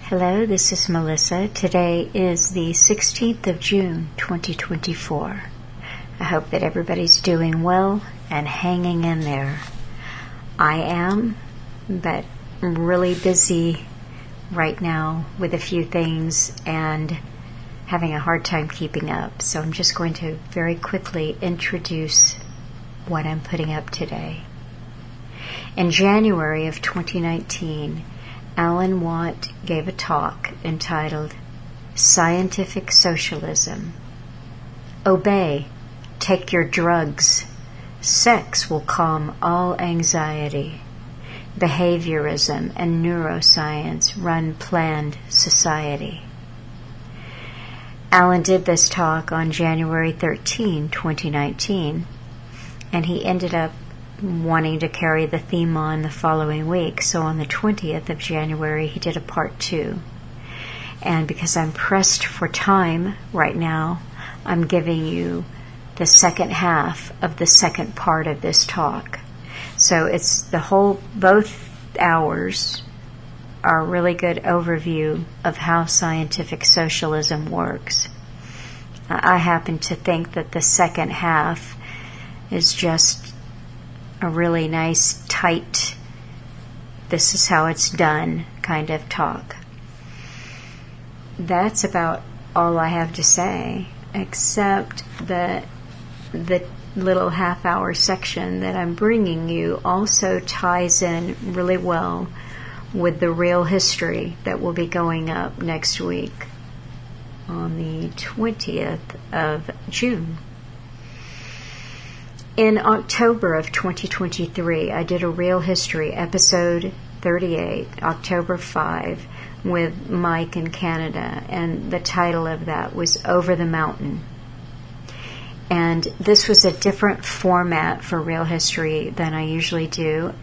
Hello, this is Melissa. Today is the 16th of June, 2024. I hope that everybody's doing well and hanging in there. I am, but really busy right now with a few things and having a hard time keeping up. So I'm just going to very quickly introduce what I'm putting up today. In January of 2019, Alan Watt gave a talk entitled Scientific Socialism. Obey, take your drugs. Sex will calm all anxiety. Behaviorism and neuroscience run planned society. Alan did this talk on January 13, 2019, and he ended up wanting to carry the theme on the following week. So on the 20th of January, he did a part 2. And because I'm pressed for time right now, I'm giving you the second half of the second part of this talk. So it's both hours are a really good overview of how scientific socialism works. I happen to think that the second half is just a really nice, tight, this is how it's done kind of talk. That's about all I have to say, except that the little half-hour section that I'm bringing you also ties in really well with the real history that will be going up next week on the 20th of June. In October of 2023, I did a Real History, episode 38, October 5, with Mike in Canada, and the title of that was Over the Mountain. And this was a different format for Real History than I usually do.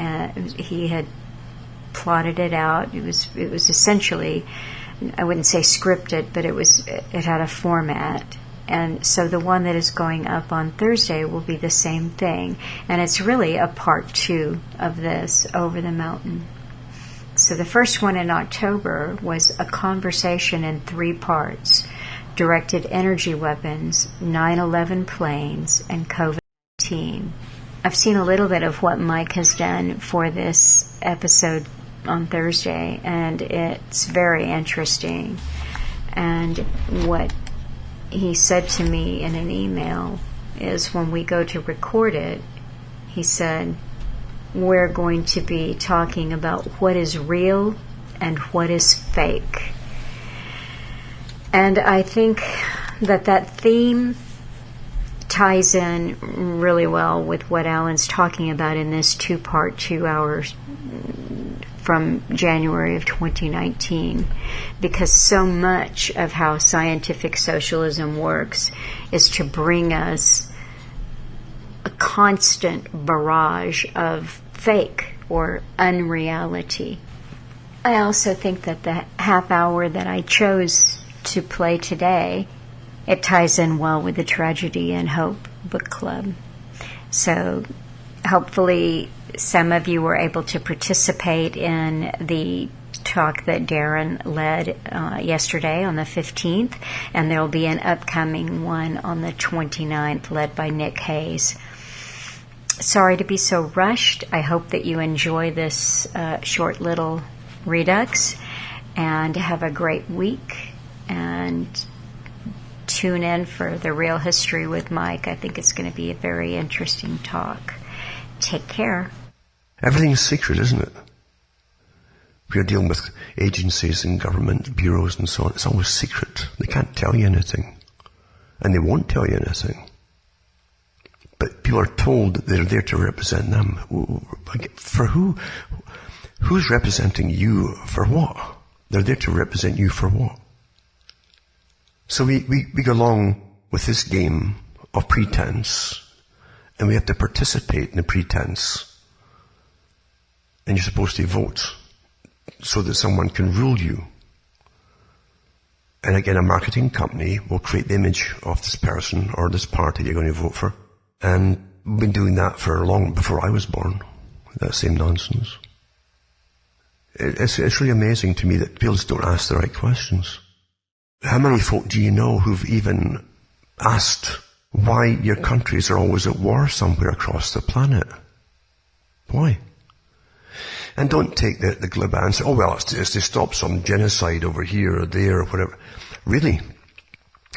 He had plotted it out. It was essentially, I wouldn't say scripted, but it had a format. And so the one that is going up on Thursday will be the same thing. And it's really a part 2 of this, Over the Mountain. So the first one in October was a conversation in 3 parts: directed energy weapons, 9/11 planes, and COVID-19. I've seen a little bit of what Mike has done for this episode on Thursday, and it's very interesting. And what he said to me in an email is when we go to record it, he said, we're going to be talking about what is real and what is fake. And I think that theme ties in really well with what Alan's talking about in this 2-part, 2 hours from January of 2019, because so much of how scientific socialism works is to bring us a constant barrage of fake or unreality. I also think that the half hour that I chose to play today, it ties in well with the Tragedy and Hope book club. So hopefully some of you were able to participate in the talk that Darren led yesterday on the 15th, and there will be an upcoming one on the 29th led by Nick Hayes. Sorry to be so rushed. I hope that you enjoy this short little Redux and have a great week, and tune in for the Real History with Mike. I think it's going to be a very interesting talk. Take care. Everything's secret, isn't it? We're dealing with agencies and government bureaus and so on. It's always secret. They can't tell you anything. And they won't tell you anything. But people are told that they're there to represent them. For who? Who's representing you for what? They're there to represent you for what? So we go along with this game of pretense, and we have to participate in the pretense. And you're supposed to vote so that someone can rule you. And again, a marketing company will create the image of this person or this party you're going to vote for. And we've been doing that for long before I was born. That same nonsense. It's really amazing to me that people just don't ask the right questions. How many folk do you know who've even asked why your countries are always at war somewhere across the planet? Why? And don't take the glib answer, oh well, it's to stop some genocide over here or there or whatever. Really?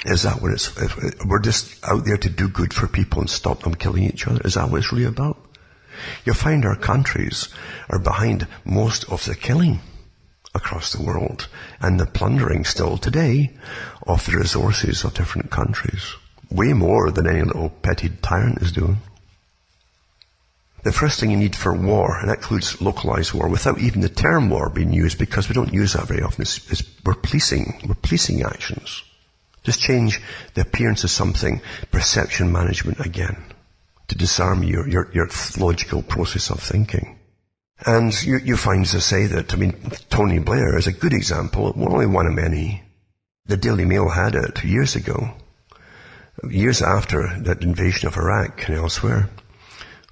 Is that what if we're just out there to do good for people and stop them killing each other? Is that what it's really about? You'll find our countries are behind most of the killing across the world and the plundering still today of the resources of different countries. Way more than any little petty tyrant is doing. The first thing you need for war, and that includes localized war, without even the term war being used, because we don't use that very often, is we're policing actions. Just change the appearance of something, perception management again, to disarm your logical process of thinking. And you find, as I say, that, Tony Blair is a good example, only one of many. The Daily Mail had it 2 years ago, years after that invasion of Iraq and elsewhere,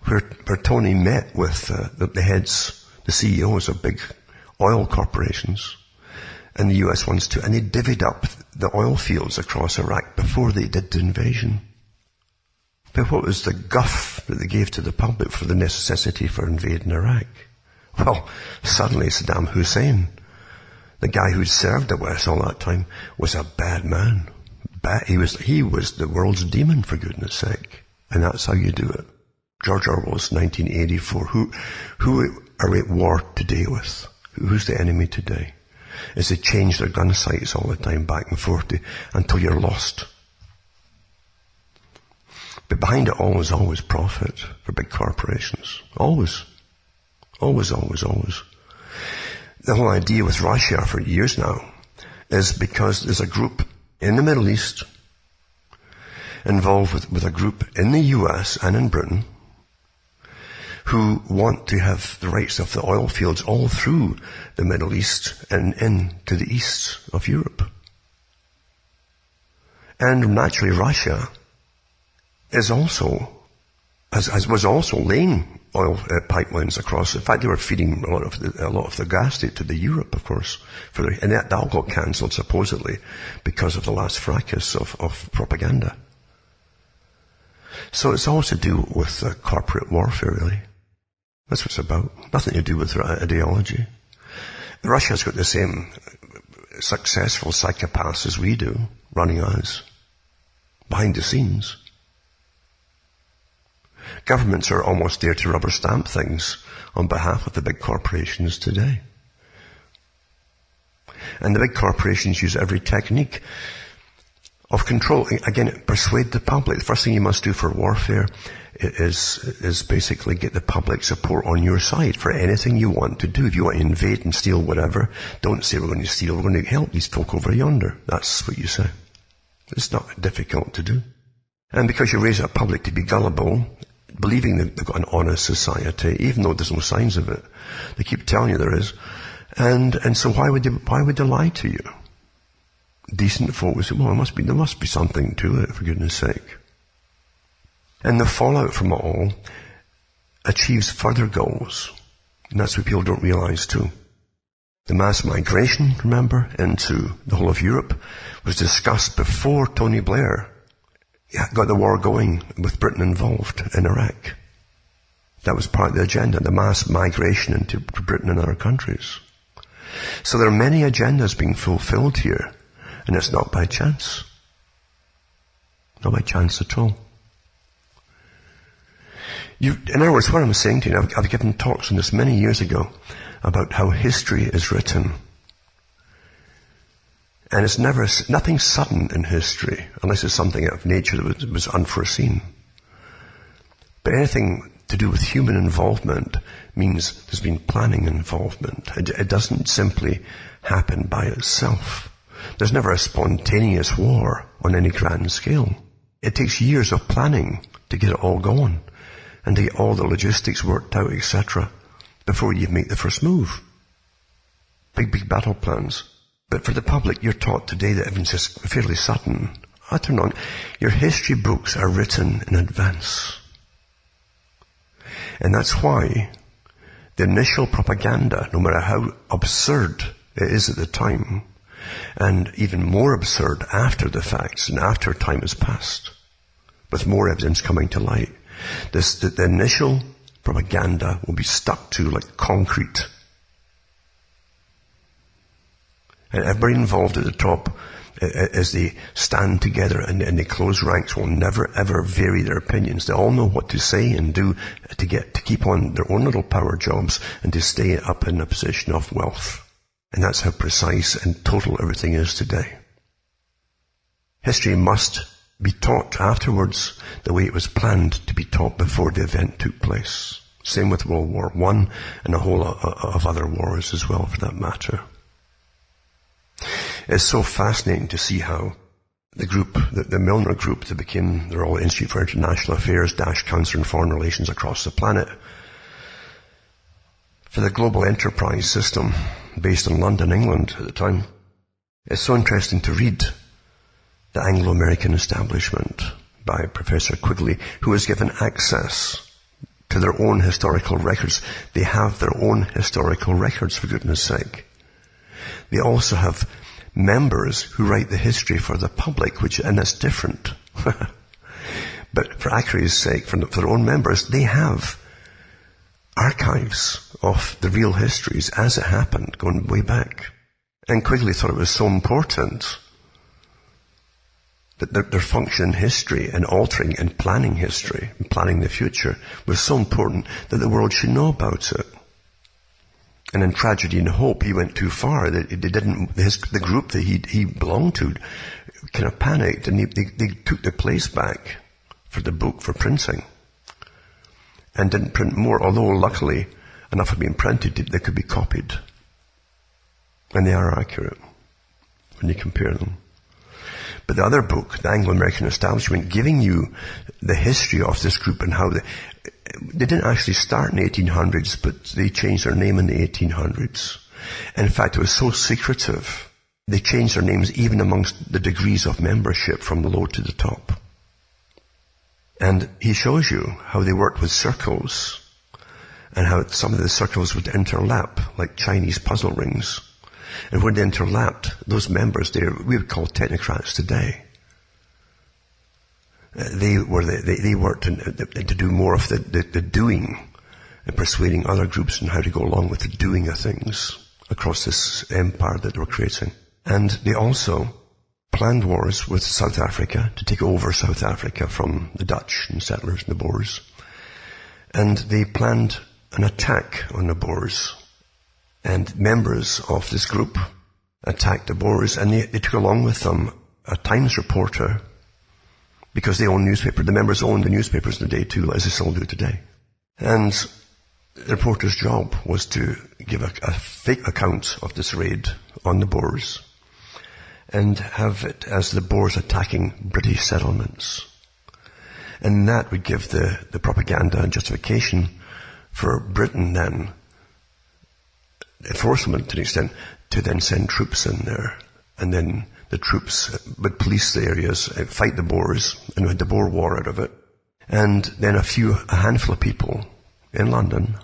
where Tony met with the heads, the CEOs of big oil corporations, and the US wants to, and they divvied up the oil fields across Iraq before they did the invasion. But what was the guff that they gave to the public for the necessity for invading Iraq? Well, suddenly Saddam Hussein, the guy who'd served the West all that time, was a bad man. He was the world's demon, for goodness sake. And that's how you do it. George Orwell's 1984. Who are we at war today with? Who's the enemy today? Is they change their gun sights all the time back and forth until you're lost. But behind it all is always profit for big corporations. Always. Always, always, always. The whole idea with Russia for years now is because there's a group in the Middle East involved with a group in the US and in Britain who want to have the rights of the oil fields all through the Middle East and into the east of Europe. And naturally Russia is also, was also laying oil pipelines across. In fact, they were feeding a lot of the gas to the Europe, of course, and that all got cancelled supposedly because of the last fracas of propaganda. So it's all to do with corporate warfare, really. That's what it's about. Nothing to do with ideology. Russia's got the same successful psychopaths as we do, running us, behind the scenes. Governments are almost there to rubber stamp things on behalf of the big corporations today. And the big corporations use every technique of control. Again, persuade the public. The first thing you must do for warfare is basically get the public support on your side for anything you want to do. If you want to invade and steal whatever, don't say we're going to steal, we're going to help these folk over yonder. That's what you say. It's not difficult to do. And because you raise the public to be gullible, believing that they've got an honest society, even though there's no signs of it, they keep telling you there is. And so why would they lie to you? Decent folk would say, well, there must be something to it, for goodness sake. And the fallout from it all achieves further goals. And that's what people don't realize too. The mass migration, remember, into the whole of Europe was discussed before Tony Blair got the war going with Britain involved in Iraq. That was part of the agenda, the mass migration into Britain and other countries. So there are many agendas being fulfilled here, and it's not by chance. Not by chance at all. In other words, what I'm saying to you, I've given talks on this many years ago about how history is written. And it's nothing sudden in history, unless it's something out of nature that was unforeseen. But anything to do with human involvement means there's been planning involvement. It doesn't simply happen by itself. There's never a spontaneous war on any grand scale. It takes years of planning to get it all going and to get all the logistics worked out, etc., before you make the first move. Big battle plans. But for the public, you're taught today that everything's just fairly sudden. Utter nonsense. Your history books are written in advance. And that's why the initial propaganda, no matter how absurd it is at the time, and even more absurd after the facts and after time has passed, with more evidence coming to light, the initial propaganda will be stuck to like concrete. And everybody involved at the top, as they stand together and they close ranks, will never ever vary their opinions. They all know what to say and do to keep on their own little power jobs and to stay up in a position of wealth. And that's how precise and total everything is today. History must be taught afterwards the way it was planned to be taught before the event took place. Same with World War I and a whole lot of other wars as well, for that matter. It's so fascinating to see how the group, the Milner group, that became the Royal Institute for International Affairs, Council on Foreign Relations across the planet, for the global enterprise system based in London, England at the time. It's so interesting to read The Anglo-American Establishment by Professor Quigley, who is given access to their own historical records. They have their own historical records, for goodness sake. They also have members who write the history for the public, and that's different. But for accuracy's sake, for their own members, they have archives of the real histories as it happened, going way back. And Quigley thought it was so important that their function in history and altering and planning history and planning the future was so important that the world should know about it. And in Tragedy and Hope, he went too far. The group that he belonged to kind of panicked, and they took the place back for the book, for printing, and didn't print more, although luckily enough had been printed that they could be copied. And they are accurate when you compare them. But the other book, The Anglo-American Establishment, giving you the history of this group and how they didn't actually start in the 1800s, but they changed their name in the 1800s. In fact, it was so secretive, they changed their names even amongst the degrees of membership from the low to the top. And he shows you how they worked with circles and how some of the circles would interlap like Chinese puzzle rings. And when they interlapped, those members there, we would call technocrats today. They worked to do more of the doing and persuading other groups on how to go along with the doing of things across this empire that they were creating. And they also planned wars with South Africa to take over South Africa from the Dutch and settlers and the Boers. And they planned an attack on the Boers. And members of this group attacked the Boers, and they took along with them a Times reporter, because they own newspaper. The members owned the newspapers in the day too, as they still do today. And the reporter's job was to give a fake account of this raid on the Boers and have it as the Boers attacking British settlements. And that would give the propaganda and justification for Britain then, enforcement to an extent, to then send troops in there. And then the troops would police the areas, fight the Boers, and we had the Boer War out of it. And then a handful of people in London,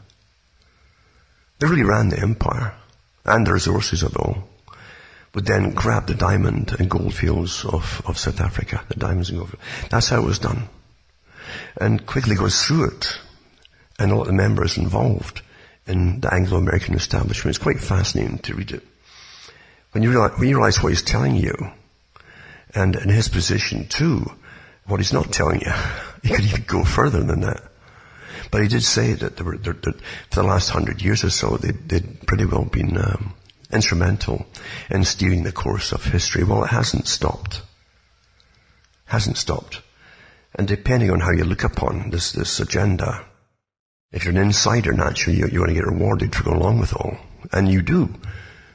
they really ran the empire and the resources of it all, would then grab the diamond and gold fields of South Africa, the diamonds and gold fields. That's how it was done. And Quigley goes through it, and a lot of the members involved in the Anglo-American establishment. It's quite fascinating to read it. When you realize what he's telling you, and in his position too, what he's not telling you, he could even go further than that. But he did say that for the last 100 years or so, they'd pretty well been instrumental in steering the course of history. Well, it hasn't stopped. And depending on how you look upon this agenda, if you're an insider, naturally you want to get rewarded for going along with it all. And you do.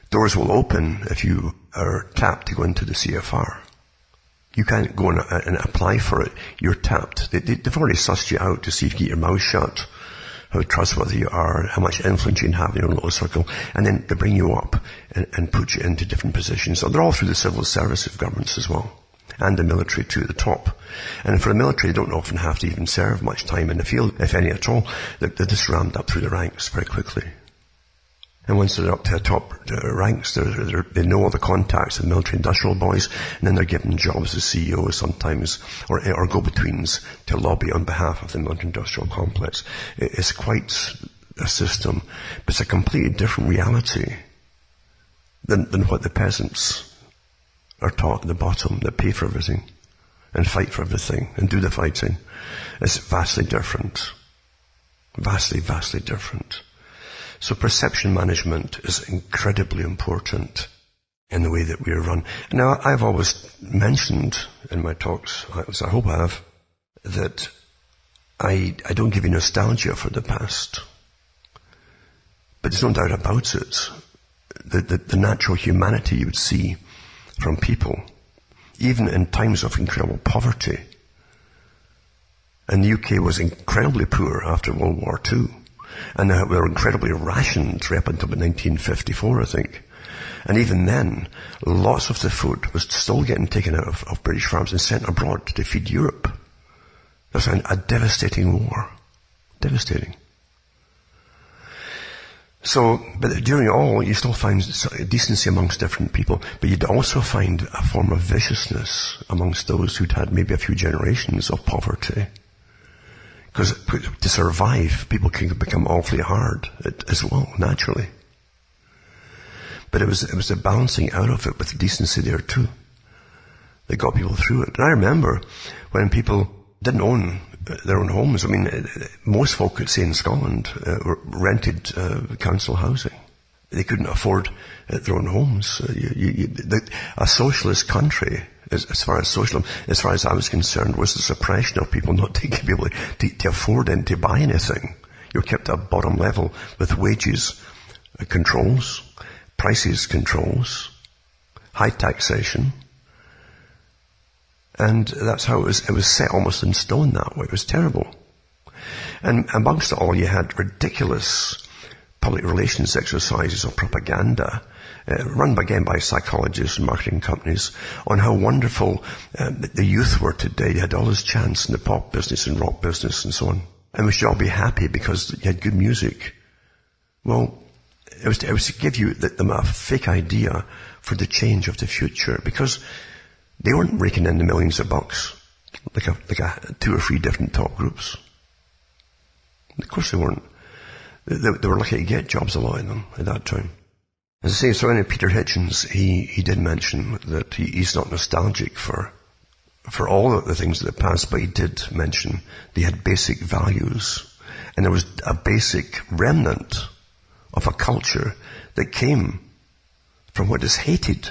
Doors will open if you are tapped to go into the CFR. You can't go and apply for it. You're tapped. They've already sussed you out to see if you keep your mouth shut, how trustworthy you are, how much influence you can have in your own little circle, and then they bring you up and put you into different positions. So they're all through the civil service of governments as well. and the military too at the top. And for the military, they don't often have to even serve much time in the field, if any at all. They're just rammed up through the ranks very quickly. And once they're up to the top ranks, they know all the contacts of military industrial boys, and then they're given jobs as CEOs sometimes, or go-betweens to lobby on behalf of the military industrial complex. It's quite a system, but it's a completely different reality than what the peasants are taught at the bottom, that pay for everything, and fight for everything, and do the fighting. It's vastly different. Vastly, vastly different. So perception management is incredibly important in the way that we are run. Now, I've always mentioned in my talks, I hope I have, that I don't give you nostalgia for the past. But there's no doubt about it. The natural humanity you would see from people, even in times of incredible poverty. And the UK was incredibly poor after World War II. And we were incredibly rationed right up until 1954, I think. And even then, lots of the food was still getting taken out of British farms and sent abroad to feed Europe. That's a devastating war. Devastating. So, but during it all, you still find decency amongst different people, but you'd also find a form of viciousness amongst those who'd had maybe a few generations of poverty. Because to survive, people can become awfully hard as well, naturally. But it was the balancing out of it with decency there too that got people through it. And I remember when people didn't own their own homes. I mean, most folk, say in Scotland, rented council housing. They couldn't afford their own homes. A socialist country, as far as socialism, as far as I was concerned, was the suppression of people not to be able to afford and to buy anything. You're kept at bottom level with wages controls, prices controls, high taxation. And that's how it was set almost in stone that way. It was terrible. And amongst it all, you had ridiculous public relations exercises or propaganda, run again by psychologists and marketing companies, on how wonderful the youth were today. You had all this chance in the pop business and rock business and so on. And we should all be happy because you had good music. Well, it was to give you them a fake idea for the change of the future, because they weren't raking in the millions of bucks like a 2 or 3 different top groups. Of course they weren't. They were lucky to get jobs, a lot of them, at that time. As I say, so in Peter Hitchens, he did mention that he's not nostalgic for all of the things that passed, but he did mention they had basic values. And there was a basic remnant of a culture that came from what is hated.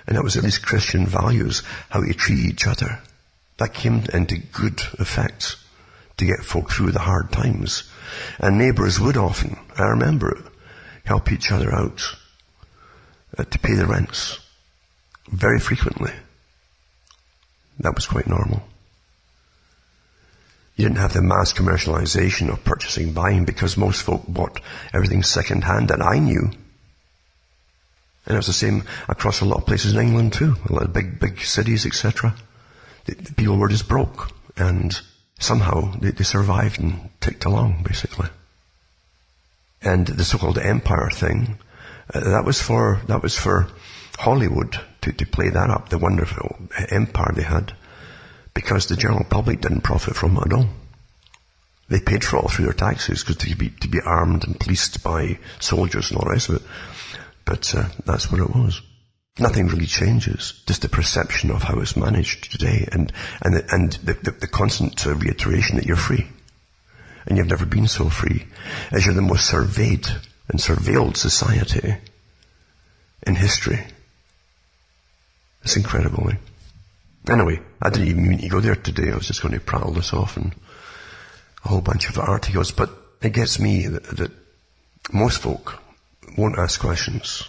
And that was at least Christian values, how you treat each other. That came into good effect to get folk through the hard times. And neighbours would often, I remember it, help each other out to pay the rents. Very frequently. That was quite normal. You didn't have the mass commercialization of purchasing, buying, because most folk bought everything second hand that I knew. And it was the same across a lot of places in England too. A lot of big cities, etc. The people were just broke. And somehow they survived and ticked along, basically. And the so-called empire thing, that was for Hollywood to play that up, the wonderful empire they had, because the general public didn't profit from it at all. They paid for it all through their taxes, because to be armed and policed by soldiers and all the rest of it. But that's what it was. Nothing really changes, just the perception of how it's managed today, and the constant reiteration that you're free. And you've never been so free, as you're the most surveyed and surveilled society in history. It's incredible, eh? Anyway, I didn't even mean to go there today. I was just going to prattle this off and a whole bunch of articles, but it gets me that most folk won't ask questions.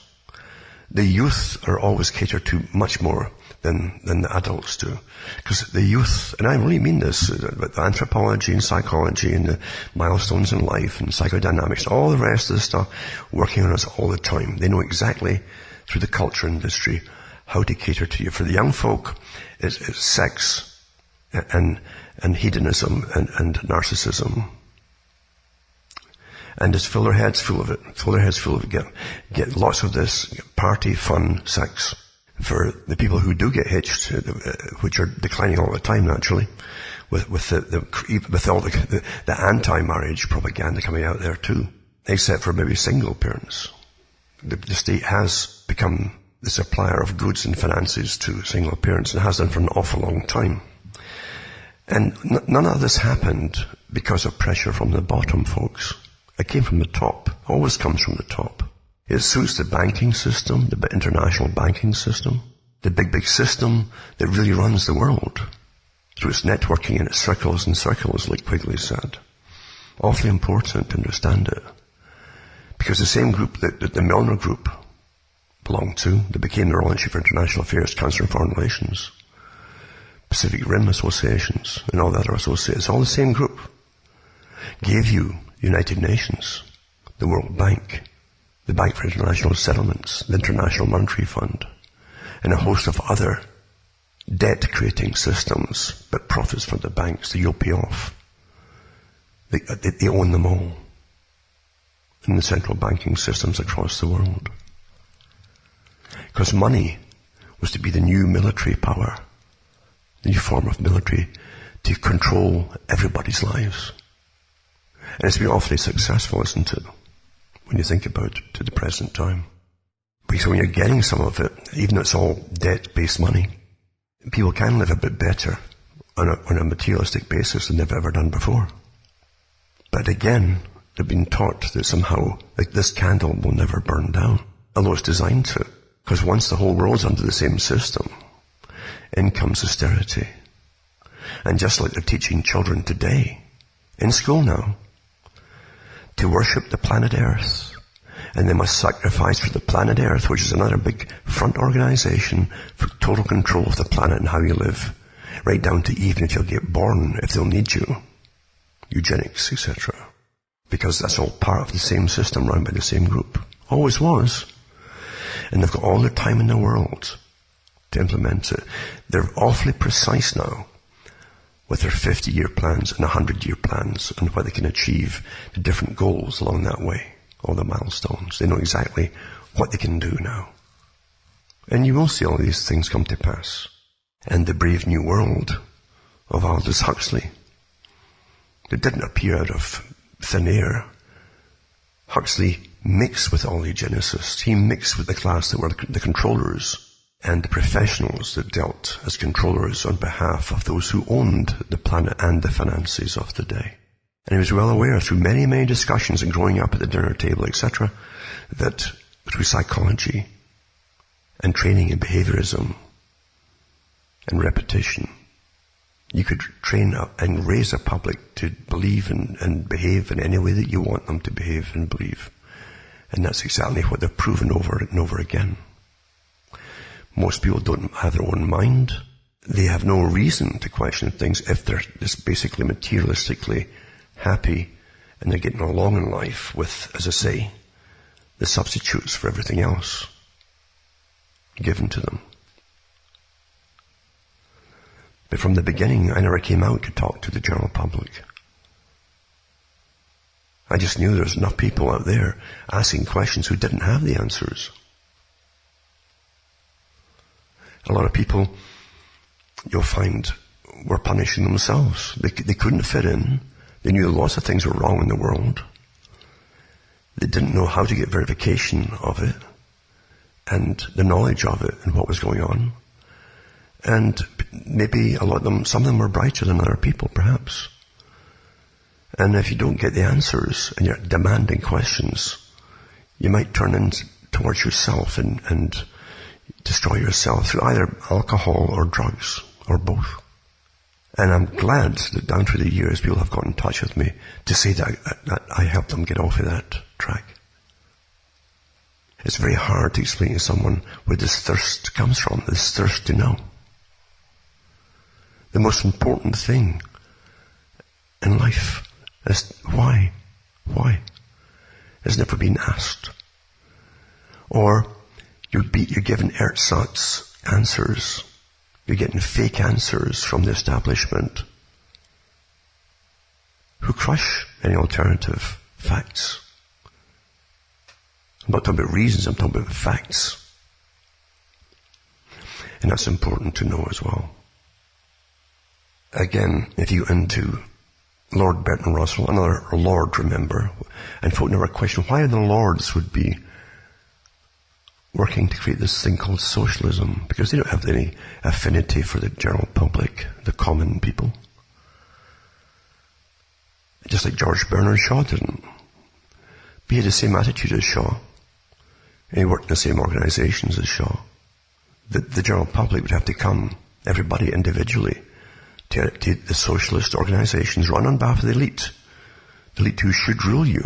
The youth are always catered to much more than the adults do. Because the youth, and I really mean this, with anthropology and psychology and the milestones in life and psychodynamics, all the rest of the stuff working on us all the time. They know exactly, through the culture industry, how to cater to you. For the young folk, it's sex and hedonism and narcissism. And just fill their heads full of it. Get lots of this party, fun, sex. For the people who do get hitched, which are declining all the time naturally, with all the anti-marriage propaganda coming out there too, except for maybe single parents. The state has become the supplier of goods and finances to single parents, and has done for an awful long time. And none of this happened because of pressure from the bottom, folks. It came from the top. Always comes from the top. It suits the banking system, the international banking system, the big system that really runs the world through its networking and its circles and circles, like Quigley said. Awfully important to understand it. Because the same group that the Milner Group belonged to, that became the Royal Institute for International Affairs, Council on Foreign Relations, Pacific Rim Associations, and all the other associates, all the same group, gave you the United Nations, the World Bank, the Bank for International Settlements, the International Monetary Fund, and a host of other debt-creating systems, but profits from the banks, the you'll pay off. They own them all in the central banking systems across the world. Because money was to be the new military power, the new form of military to control everybody's lives. And it's been awfully successful, isn't it, when you think about it to the present time. Because when you're getting some of it, even though it's all debt-based money, people can live a bit better on a materialistic basis than they've ever done before. But again, they've been taught that somehow like this candle will never burn down, although it's designed to. Because once the whole world's under the same system, in comes austerity. And just like they're teaching children today, in school now, to worship the planet Earth, and they must sacrifice for the planet Earth, which is another big front organization for total control of the planet and how you live, right down to even if you'll get born, if they'll need you, eugenics, etc. Because that's all part of the same system run by the same group. Always was. And they've got all the time in the world to implement it. They're awfully precise now with their 50-year plans and 100-year plans and what they can achieve, the different goals along that way, all the milestones. They know exactly what they can do now. And you will see all these things come to pass. And the Brave New World of Aldous Huxley, that didn't appear out of thin air. Huxley mixed with all the eugenicists. He mixed with the class that were the controllers and the professionals that dealt as controllers on behalf of those who owned the planet and the finances of the day. And he was well aware through many, many discussions and growing up at the dinner table, etc., that through psychology and training in behaviorism and repetition, you could train up and raise a public to believe and behave in any way that you want them to behave and believe. And that's exactly what they've proven over and over again. Most people don't have their own mind. They have no reason to question things if they're just basically materialistically happy and they're getting along in life with, as I say, the substitutes for everything else given to them. But from the beginning, I never came out to talk to the general public. I just knew there was enough people out there asking questions who didn't have the answers. A lot of people, you'll find, were punishing themselves. They couldn't fit in. They knew lots of things were wrong in the world. They didn't know how to get verification of it and the knowledge of it and what was going on. And maybe a lot of them, some of them were brighter than other people, perhaps. And if you don't get the answers and you're demanding questions, you might turn in towards yourself and destroy yourself through either alcohol or drugs or both. And I'm glad that down through the years people have got in touch with me to say that I helped them get off of that track. It's very hard to explain to someone where this thirst comes from, this thirst to know. The most important thing in life is why? Why? Has never been asked. Or you're given ersatz answers. You're getting fake answers from the establishment who crush any alternative facts. I'm not talking about reasons, I'm talking about facts. And that's important to know as well. Again, if you into Lord Bertrand Russell, another Lord, remember, and folk never question why the Lords would be working to create this thing called socialism, because they don't have any affinity for the general public, the common people. Just like George Bernard Shaw didn't. But he had the same attitude as Shaw. And he worked in the same organizations as Shaw. The general public would have to come, everybody individually, to the socialist organizations run on behalf of the elite who should rule you.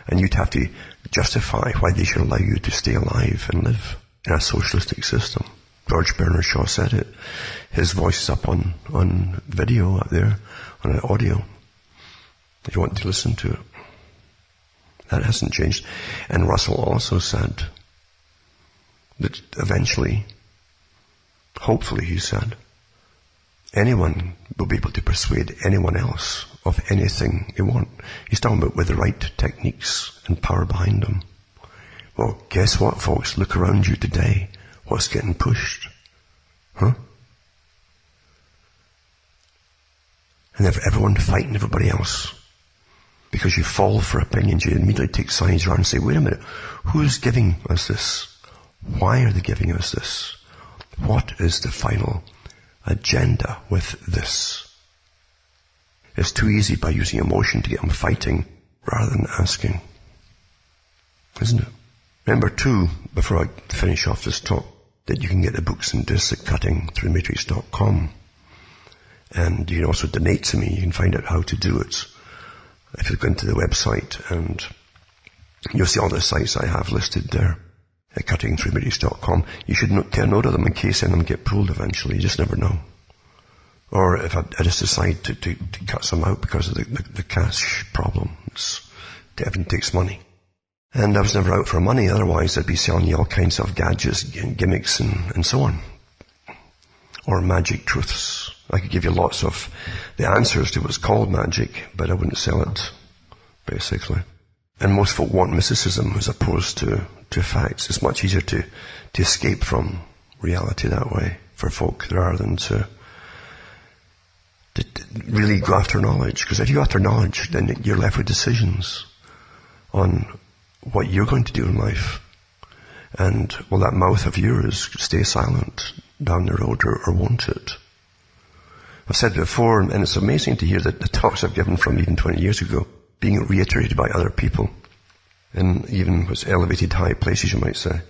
And you'd have to justify why they should allow you to stay alive and live in a socialistic system. George Bernard Shaw said it. His voice is up on video up there, on audio, if you want to listen to it. That hasn't changed. And Russell also said that eventually, hopefully he said, anyone will be able to persuade anyone else of anything they want. He's talking about with the right techniques and power behind them. Well, guess what, folks? Look around you today. What's getting pushed? Huh? And everyone fighting everybody else. Because you fall for opinions, you immediately take sides around and say, wait a minute, who's giving us this? Why are they giving us this? What is the final agenda with this? It's too easy by using emotion to get them fighting rather than asking. Isn't it? Remember too, before I finish off this talk, that you can get the books and discs at cuttingthroughthematrix.com. And you can also donate to me. You can find out how to do it. If you go into the website, and you'll see all the sites I have listed there at cuttingthroughthematrix.com. You should take note of them in case any of them get pulled eventually. You just never know. Or if I just decide to cut some out because of the cash problem. Everything takes money. And I was never out for money, otherwise I'd be selling you all kinds of gadgets, gimmicks and so on. Or magic truths. I could give you lots of the answers to what's called magic, but I wouldn't sell it, basically. And most folk want mysticism as opposed to facts. It's much easier to escape from reality that way for folk rather than to really go after knowledge. Because if you go after knowledge, then you're left with decisions on what you're going to do in life. And will that mouth of yours stay silent down the road or won't it? I've said before, and it's amazing to hear that the talks I've given from even 20 years ago being reiterated by other people in even was elevated high places, you might say.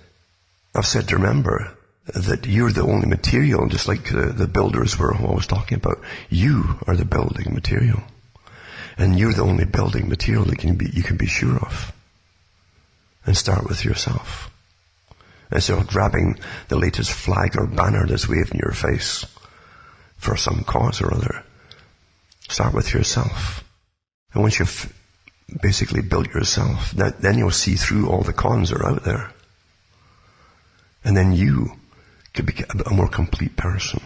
I've said to remember that you're the only material, just like the builders were always talking about. You are the building material. And you're the only building material that you can be sure of. And start with yourself. Instead of grabbing the latest flag or banner that's waved in your face for some cause or other, start with yourself. And once you've basically built yourself, then you'll see through all the cons that are out there. And then you could be a more complete person.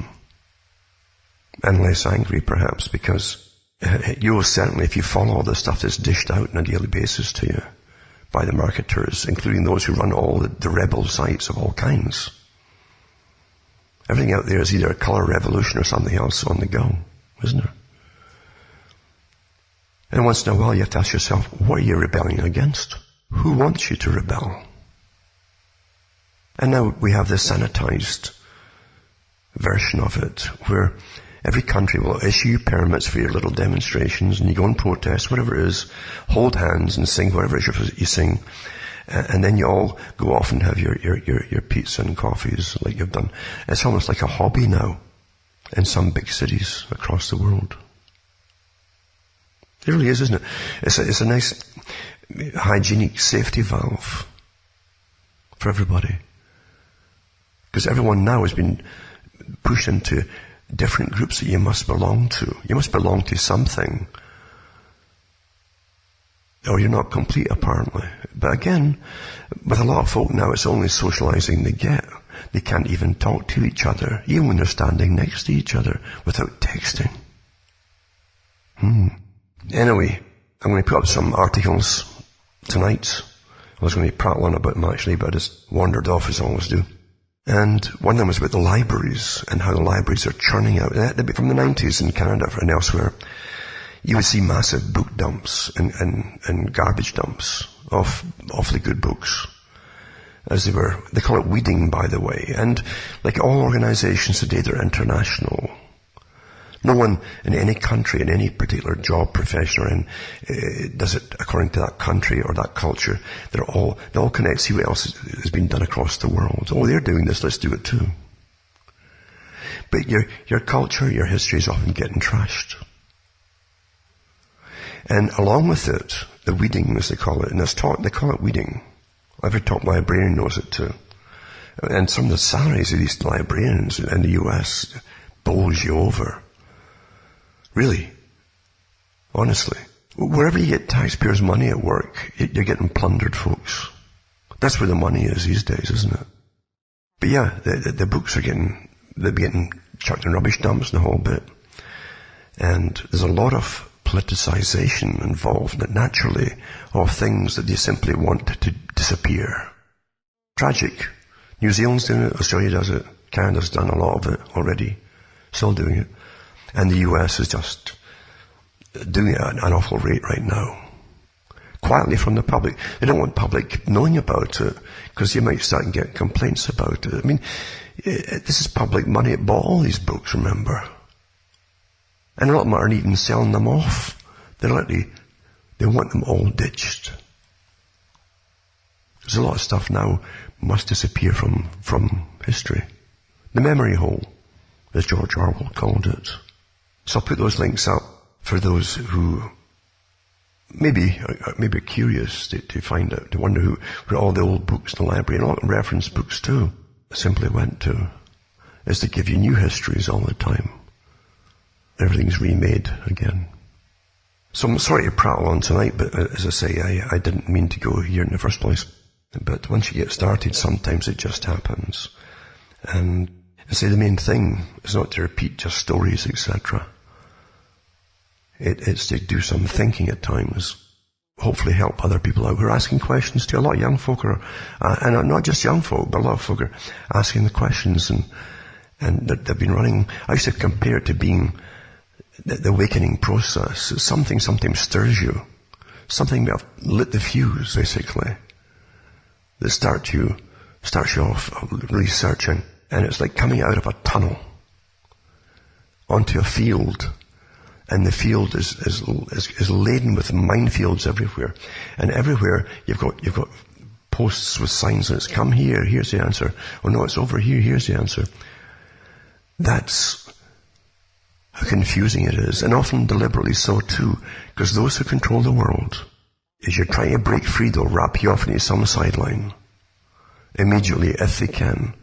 And less angry, perhaps, because you'll certainly, if you follow all the stuff that's dished out on a daily basis to you by the marketers, including those who run all the rebel sites of all kinds. Everything out there is either a color revolution or something else on the go, isn't it? And once in a while you have to ask yourself, what are you rebelling against? Who wants you to rebel? And now we have this sanitized version of it, where every country will issue permits for your little demonstrations, and you go and protest, whatever it is, hold hands and sing whatever it is you sing, and then you all go off and have your pizza and coffees like you've done. It's almost like a hobby now in some big cities across the world. It really is, isn't it? It's a nice hygienic safety valve for everybody. Because everyone now has been pushed into different groups that you must belong to. You must belong to something, or you're not complete, apparently. But again, with a lot of folk now, it's only socializing they get. They can't even talk to each other, even when they're standing next to each other, without texting. Anyway, I'm going to put up some articles tonight. I was going to prattle on about them actually, but I just wandered off as I always do. And one of them was about the libraries and how the libraries are churning out. From the 90s in Canada and elsewhere, you would see massive book dumps and garbage dumps of awfully good books. They call it weeding, by the way. And like all organizations today, they're international. No one in any country, in any particular job, profession or in, does it according to that country or that culture. They all connect, see what else has been done across the world. Oh, they're doing this, let's do it too. But your culture, your history is often getting trashed. And along with it, the weeding, as they call it, and they call it weeding. Every top librarian knows it too. And some of the salaries of these librarians in the US bowls you over. Really. Honestly. Wherever you get taxpayers' money at work, you're getting plundered, folks. That's where the money is these days, isn't it? But yeah, the books they're getting chucked in rubbish dumps and the whole bit. And there's a lot of politicization involved, naturally, of things that they simply want to disappear. Tragic. New Zealand's doing it, Australia does it, Canada's done a lot of it already, still doing it. And the US is just doing it at an awful rate right now. Quietly from the public. They don't want public knowing about it, because you might start and get complaints about it. I mean, this is public money. It bought all these books, remember? And a lot of them aren't even selling them off. They want them all ditched. There's a lot of stuff now must disappear from history. The memory hole, as George Orwell called it. So I'll put those links up for those who maybe are curious to find out, to wonder where all the old books in the library, and a lot of reference books too, simply went to, is to give you new histories all the time. Everything's remade again. So I'm sorry to prattle on tonight, but as I say, I didn't mean to go here in the first place. But once you get started, sometimes it just happens. And I say the main thing is not to repeat just stories, etc. It's to do some thinking at times. Hopefully help other people out who are asking questions too. A lot of young folk are, and not just young folk, but a lot of folk are asking the questions, and they've been running. I used to compare it to being the awakening process. It's something stirs you. Something that lit the fuse, basically. That starts you off researching. And it's like coming out of a tunnel onto a field. And the field is laden with minefields everywhere. And everywhere you've got posts with signs and it's come here, here's the answer. Oh no, it's over here, here's the answer. That's how confusing it is, and often deliberately so too, because those who control the world, as you're trying to break free, they'll wrap you off into some sideline immediately if they can.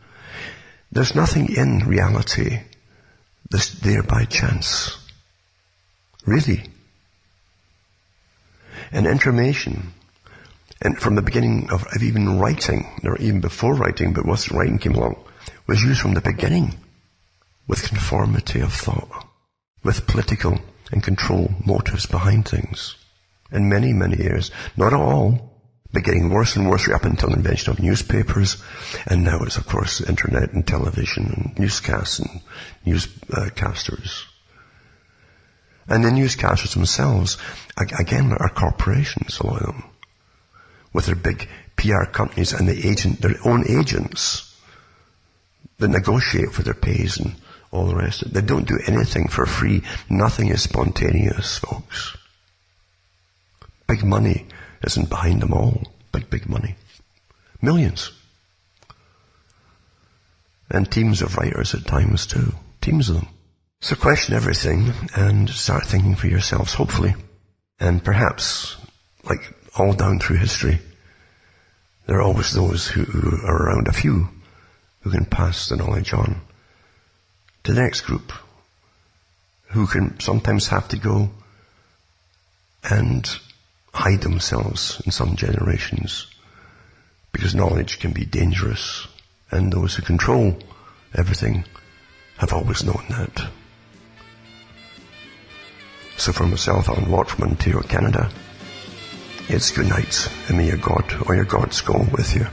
There's nothing in reality that's there by chance. Really. And information, and from the beginning of even writing, or even before writing, but once writing came along, was used from the beginning with conformity of thought, with political and control motives behind things. In many, many years. Not all, but getting worse and worse up until the invention of newspapers. And now it's, of course, internet and television and newscasts and newscasters. And the newscasters themselves, again, are corporations, a lot of them, with their big PR companies and their own agents that negotiate for their pays and all the rest of it. They don't do anything for free. Nothing is spontaneous, folks. Big money isn't behind them all. Big money. Millions. And teams of writers at times too. Teams of them. So question everything and start thinking for yourselves, hopefully. And perhaps, like all down through history, there are always those who are around, a few, who can pass the knowledge on to the next group, who can sometimes have to go and hide themselves in some generations, because knowledge can be dangerous and those who control everything have always known that. So for myself, Alan Watt from Ontario, Canada, it's good night, and may your God or your gods go with you.